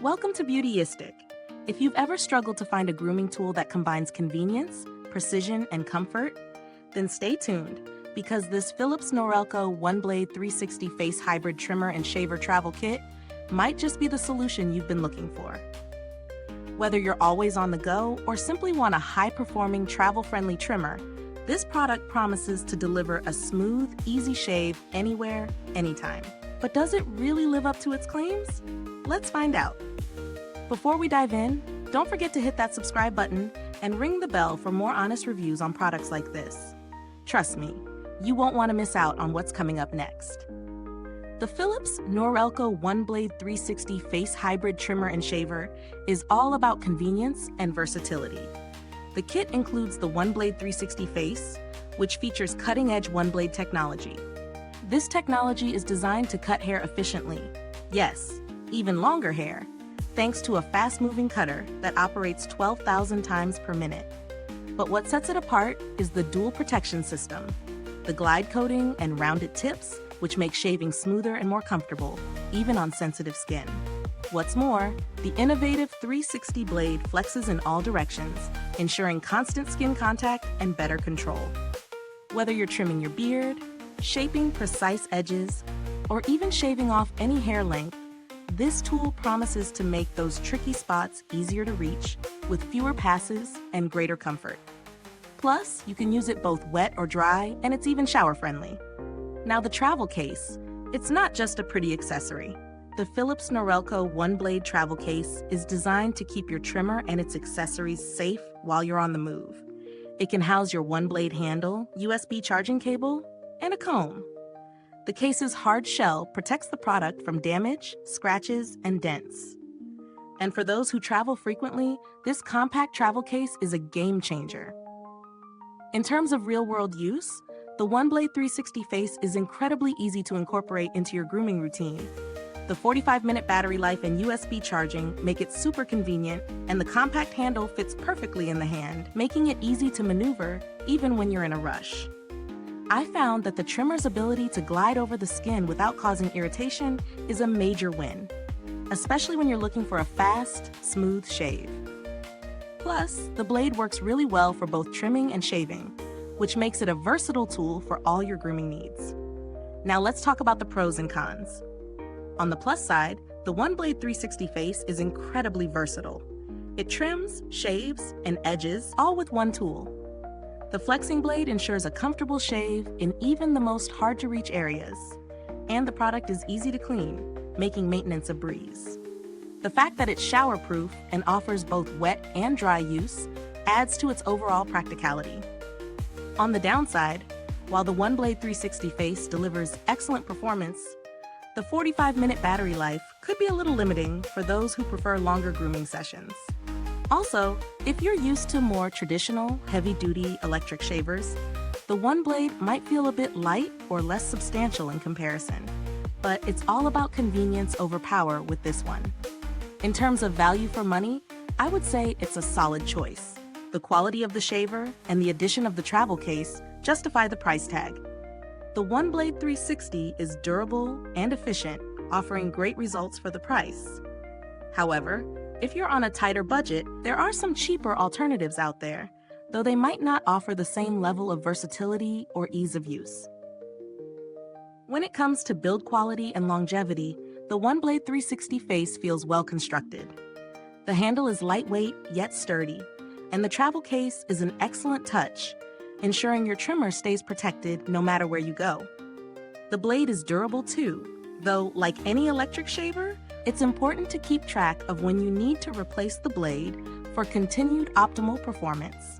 Welcome to Beautyistic. If you've ever struggled to find a grooming tool that combines convenience, precision, and comfort, then stay tuned, because this Philips Norelco OneBlade 360 Face Hybrid Trimmer and Shaver Travel Kit might just be the solution you've been looking for. Whether you're always on the go or simply want a high-performing, travel-friendly trimmer, this product promises to deliver a smooth, easy shave anywhere, anytime. But does it really live up to its claims? Let's find out. Before we dive in, don't forget to hit that subscribe button and ring the bell for more honest reviews on products like this. Trust me, you won't want to miss out on what's coming up next. The Philips Norelco OneBlade 360 Face Hybrid Trimmer and Shaver is all about convenience and versatility. The kit includes the OneBlade 360 Face, which features cutting-edge OneBlade technology. This technology is designed to cut hair efficiently, yes, even longer hair, thanks to a fast-moving cutter that operates 12,000 times per minute. But what sets it apart is the dual protection system, the glide coating and rounded tips, which make shaving smoother and more comfortable, even on sensitive skin. What's more, the innovative 360 blade flexes in all directions, ensuring constant skin contact and better control. Whether you're trimming your beard, shaping precise edges, or even shaving off any hair length, this tool promises to make those tricky spots easier to reach with fewer passes and greater comfort. Plus, you can use it both wet or dry, and it's even shower-friendly. Now, the travel case, it's not just a pretty accessory. The Philips Norelco OneBlade travel case is designed to keep your trimmer and its accessories safe while you're on the move. It can house your OneBlade handle, USB charging cable, and a comb. The case's hard shell protects the product from damage, scratches, and dents. And for those who travel frequently, this compact travel case is a game changer. In terms of real-world use, the OneBlade 360 Face is incredibly easy to incorporate into your grooming routine. The 45-minute battery life and USB charging make it super convenient, and the compact handle fits perfectly in the hand, making it easy to maneuver even when you're in a rush. I found that the trimmer's ability to glide over the skin without causing irritation is a major win, especially when you're looking for a fast, smooth shave. Plus, the blade works really well for both trimming and shaving, which makes it a versatile tool for all your grooming needs. Now let's talk about the pros and cons. On the plus side, the OneBlade 360 Face is incredibly versatile. It trims, shaves, and edges all with one tool. The flexing blade ensures a comfortable shave in even the most hard-to-reach areas, and the product is easy to clean, making maintenance a breeze. The fact that it's shower-proof and offers both wet and dry use adds to its overall practicality. On the downside, while the OneBlade 360 Face delivers excellent performance, the 45-minute battery life could be a little limiting for those who prefer longer grooming sessions. Also, if you're used to more traditional, heavy-duty electric shavers, the OneBlade might feel a bit light or less substantial in comparison, but it's all about convenience over power with this one. In terms of value for money, I would say it's a solid choice. The quality of the shaver and the addition of the travel case justify the price tag. The OneBlade 360 is durable and efficient, offering great results for the price. However, if you're on a tighter budget, there are some cheaper alternatives out there, though they might not offer the same level of versatility or ease of use. When it comes to build quality and longevity, the OneBlade 360 Face feels well constructed. The handle is lightweight yet sturdy, and the travel case is an excellent touch, ensuring your trimmer stays protected no matter where you go. The blade is durable too, though like any electric shaver, it's important to keep track of when you need to replace the blade for continued optimal performance.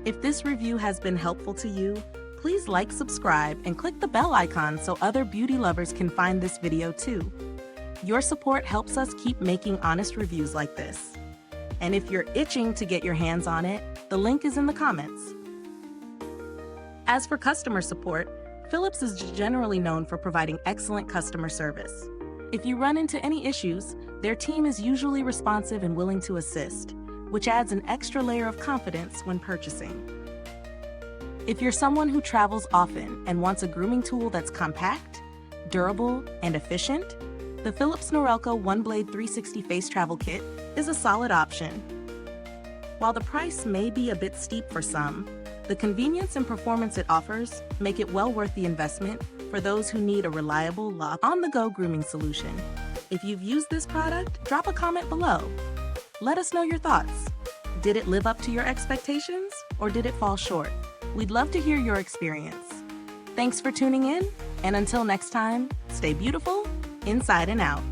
If this review has been helpful to you, please like, subscribe, and click the bell icon so other beauty lovers can find this video too. Your support helps us keep making honest reviews like this. And if you're itching to get your hands on it, the link is in the comments. As for customer support, Philips is generally known for providing excellent customer service. If you run into any issues, their team is usually responsive and willing to assist, which adds an extra layer of confidence when purchasing. If you're someone who travels often and wants a grooming tool that's compact, durable, and efficient, The Philips Norelco OneBlade 360 Face Travel Kit is a solid option. While the price may be a bit steep for some, the convenience and performance it offers make it well worth the investment for those who need a reliable, on-the-go grooming solution. If you've used this product, drop a comment below. Let us know your thoughts. Did it live up to your expectations, or did it fall short? We'd love to hear your experience. Thanks for tuning in, and until next time, stay beautiful, inside and out.